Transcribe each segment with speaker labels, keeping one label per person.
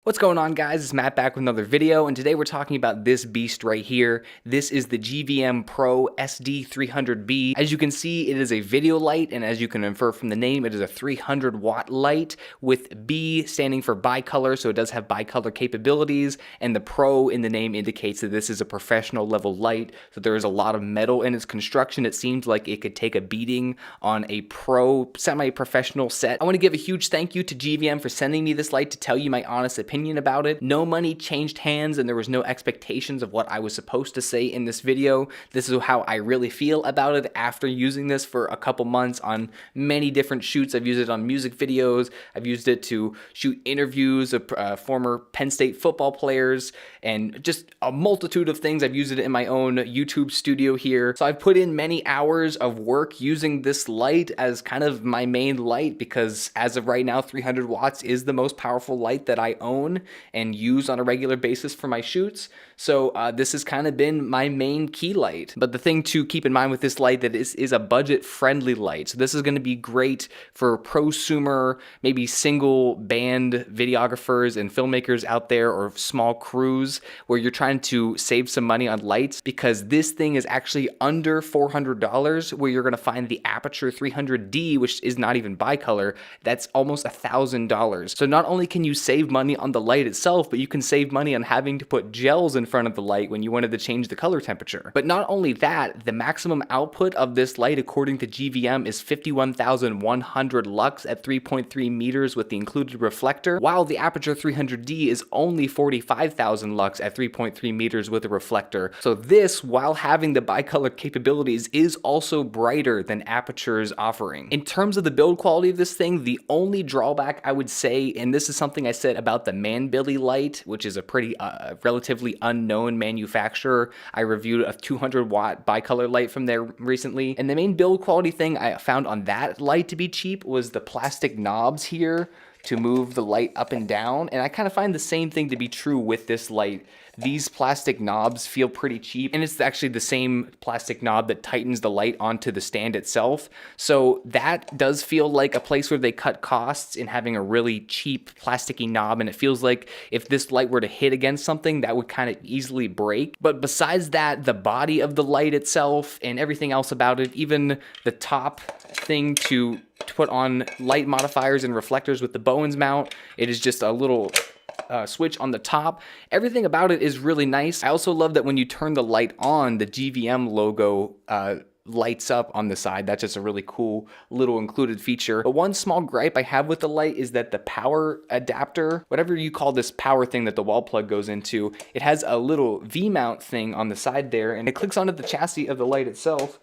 Speaker 1: What's going on, guys? It's Matt back with another video, and today we're talking about this beast right here. This is the GVM Pro SD300B. As you can see, it is a video light, and as you can infer from the name, it is a 300-watt light with B standing for bicolor, so it does have bicolor capabilities, and the Pro in the name indicates that this is a professional level light, so there is a lot of metal in its construction. It seems like it could take a beating on a pro semi-professional set. I want to give a huge thank you to GVM for sending me this light to tell you my honest opinion about it. No money changed hands, and there was no expectations of what I was supposed to say in this video. This is how I really feel about it after using this for a couple months on many different shoots. I've used it on music videos. I've used it to shoot interviews of former Penn State football players and just a multitude of things. I've used it in my own YouTube studio here. So I've put in many hours of work using this light as kind of my main light because as of right now, 300 watts is the most powerful light that I own and use on a regular basis for my shoots. So this has kind of been my main key light. But the thing to keep in mind with this light that is a budget-friendly light. So this is going to be great for prosumer, maybe single band videographers and filmmakers out there, or small crews where you're trying to save some money on lights, because this thing is actually under $400, where you're going to find the Aputure 300D, which is not even bicolor. That's almost $1,000. So not only can you save money on the light itself, but you can save money on having to put gels in front of the light when you wanted to change the color temperature. But not only that, the maximum output of this light according to GVM is 51,100 lux at 3.3 meters with the included reflector, while the Aputure 300D is only 45,000 lux at 3.3 meters with a reflector. So this, while having the bicolor capabilities, is also brighter than Aputure's offering. In terms of the build quality of this thing, the only drawback I would say, and this is something I said about the Manbilly light, which is a pretty relatively unknown manufacturer. I reviewed a 200-watt bicolor light from there recently, and the main build quality thing I found on that light to be cheap was the plastic knobs here to move the light up and down, and I kind of find the same thing to be true with this light. These plastic knobs feel pretty cheap, and it's actually the same plastic knob that tightens the light onto the stand itself. So that does feel like a place where they cut costs in having a really cheap plasticky knob, and it feels like if this light were to hit against something, that would kind of easily break. But besides that, the body of the light itself and everything else about it, even the top thing to put on light modifiers and reflectors with the Bowens mount, it is just a little switch on the top. Everything about it is really nice. I also love that when you turn the light on, the GVM logo lights up on the side. That's just a really cool little included feature. But one small gripe I have with the light is that the power adapter, whatever you call this power thing that the wall plug goes into, it has a little V-mount thing on the side there, and it clicks onto the chassis of the light itself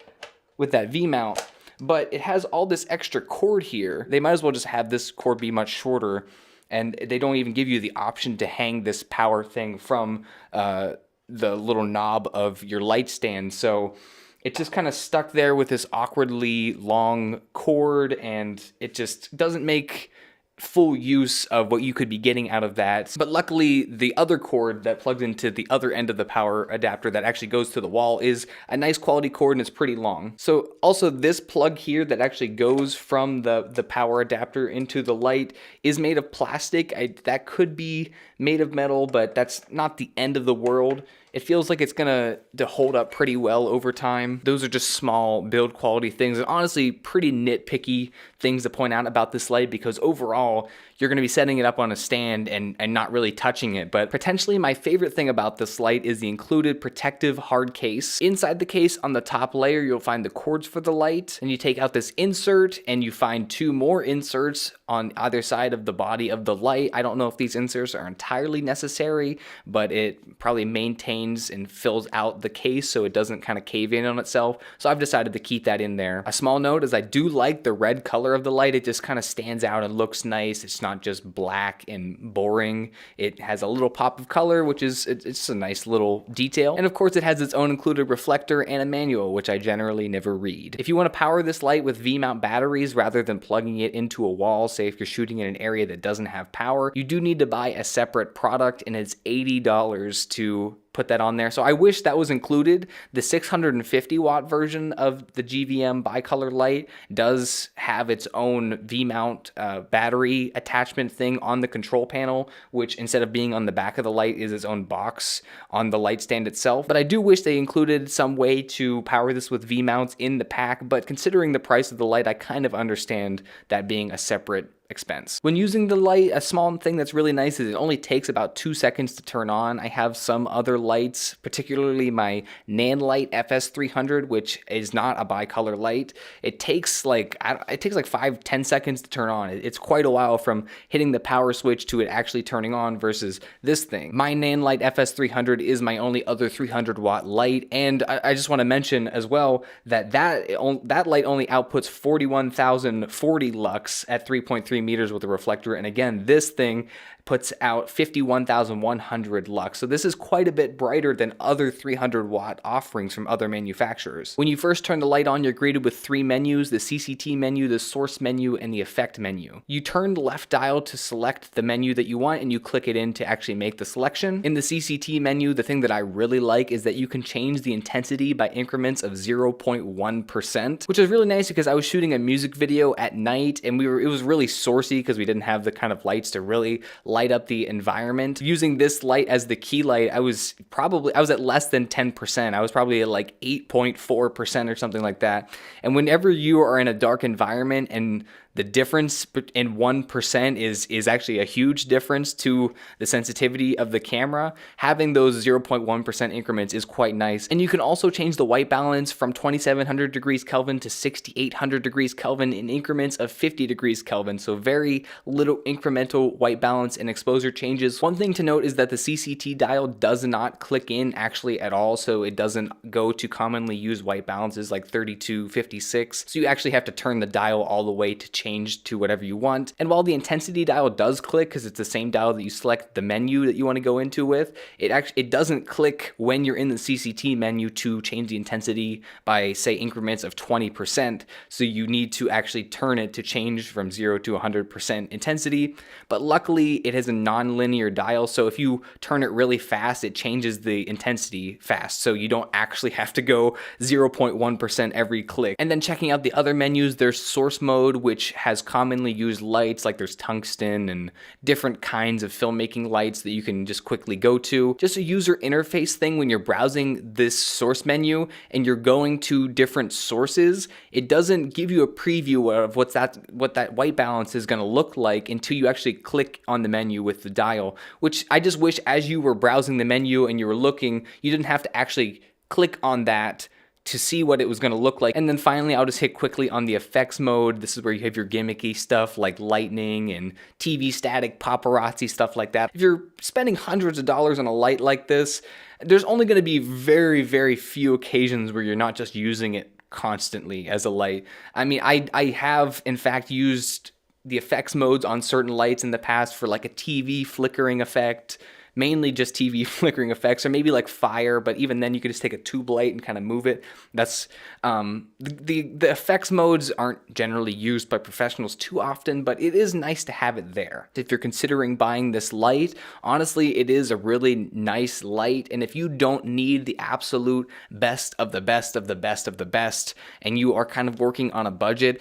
Speaker 1: with that V-mount. But it has all this extra cord here. They might as well just have this cord be much shorter, and they don't even give you the option to hang this power thing from the little knob of your light stand. So it's just kind of stuck there with this awkwardly long cord, and it just doesn't make full use of what you could be getting out of that. But luckily, the other cord that plugs into the other end of the power adapter that actually goes to the wall is a nice quality cord, and it's pretty long. So also this plug here that actually goes from the power adapter into the light is made of plastic. That could be made of metal, but that's not the end of the world. It feels like it's gonna hold up pretty well over time. Those are just small build quality things, and honestly pretty nitpicky things to point out about this light, because overall you're gonna be setting it up on a stand and not really touching it. But potentially my favorite thing about this light is the included protective hard case. Inside the case, on the top layer, you'll find the cords for the light, and you take out this insert and you find two more inserts on either side of the body of the light. I don't know if these inserts are entirely necessary, but it probably maintains and fills out the case so it doesn't kind of cave in on itself. So I've decided to keep that in there. A small note is I do like the red color of the light. It just kind of stands out and looks nice. It's not just black and boring. It has a little pop of color, which is it's a nice little detail. And of course it has its own included reflector and a manual, which I generally never read. If you want to power this light with V-mount batteries rather than plugging it into a wall, say if you're shooting in an area that doesn't have power, you do need to buy a separate product, and it's $80 to put that on there. So I wish that was included. The 650 watt version of the GVM bicolor light does have its own V-mount battery attachment thing on the control panel, which instead of being on the back of the light is its own box on the light stand itself. But I do wish they included some way to power this with V-mounts in the pack, but considering the price of the light, I kind of understand that being a separate expense. When using the light, a small thing that's really nice is it only takes about 2 seconds to turn on. I have some other lights, particularly my Nanlite FS300, which is not a bicolor light. It takes like 5-10 seconds to turn on. It's quite a while from hitting the power switch to it actually turning on versus this thing. My Nanlite FS300 is my only other 300 watt light, and I just want to mention as well that that light only outputs 41,040 lux at 3.3 meters with a reflector, and again, this thing puts out 51,100 lux. So this is quite a bit brighter than other 300 watt offerings from other manufacturers. When you first turn the light on, you're greeted with 3 menus: the CCT menu, the source menu, and the effect menu. You turn the left dial to select the menu that you want, and you click it in to actually make the selection. In the CCT menu, the thing that I really like is that you can change the intensity by increments of 0.1%, which is really nice because I was shooting a music video at night and it was really sourcey because we didn't have the kind of lights to really light up the environment. Using this light as the key light, I was at less than 10%. I was probably at like 8.4% or something like that. And whenever you are in a dark environment and the difference in 1% is actually a huge difference to the sensitivity of the camera, having those 0.1% increments is quite nice. And you can also change the white balance from 2700 degrees Kelvin to 6800 degrees Kelvin in increments of 50 degrees Kelvin. So very little incremental white balance and exposure changes. One thing to note is that the CCT dial does not click in actually at all. So it doesn't go to commonly used white balances like 32, 56. So you actually have to turn the dial all the way to change to whatever you want. And while the intensity dial does click, because it's the same dial that you select the menu that you want to go into with, it doesn't click when you're in the CCT menu to change the intensity by, say, increments of 20%. So you need to actually turn it to change from 0 to 100% intensity. But luckily, it has a non-linear dial, so if you turn it really fast, it changes the intensity fast. So you don't actually have to go 0.1% every click. And then checking out the other menus, there's source mode, which has commonly used lights, like there's tungsten and different kinds of filmmaking lights that you can just quickly go to. Just a user interface thing when you're browsing this source menu and you're going to different sources, it doesn't give you a preview of what that white balance is going to look like until you actually click on the menu with the dial, which I just wish as you were browsing the menu and you were looking, you didn't have to actually click on that to see what it was going to look like. And then finally, I'll just hit quickly on the effects mode. This is where you have your gimmicky stuff like lightning and TV static, paparazzi, stuff like that. If you're spending hundreds of dollars on a light like this, there's only going to be very, very few occasions where you're not just using it constantly as a light. I mean, I have in fact used the effects modes on certain lights in the past for like a TV flickering effect, mainly just TV flickering effects, or maybe like fire, but even then you could just take a tube light and kind of move it. That's the effects modes aren't generally used by professionals too often, but it is nice to have it there. If you're considering buying this light, honestly, it is a really nice light, and if you don't need the absolute best of the best of the best of the best, and you are kind of working on a budget,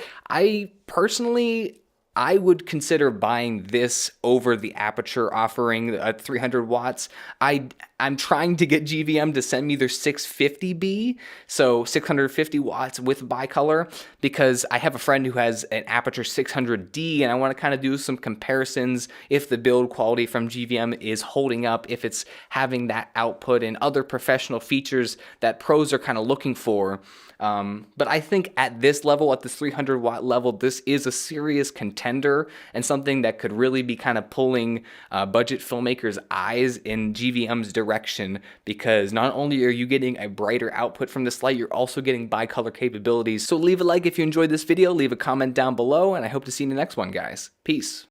Speaker 1: I would consider buying this over the Aputure offering at 300 watts. I'm trying to get GVM to send me their 650B, so 650 watts with bicolor, because I have a friend who has an Aputure 600D, and I want to kind of do some comparisons if the build quality from GVM is holding up, if it's having that output and other professional features that pros are kind of looking for. But I think at this level, at this 300 watt level, this is a serious contender and something that could really be kind of pulling budget filmmakers' eyes in GVM's direction, because not only are you getting a brighter output from this light, you're also getting bicolor capabilities. So leave a like if you enjoyed this video, leave a comment down below, and I hope to see you in the next one, guys. Peace.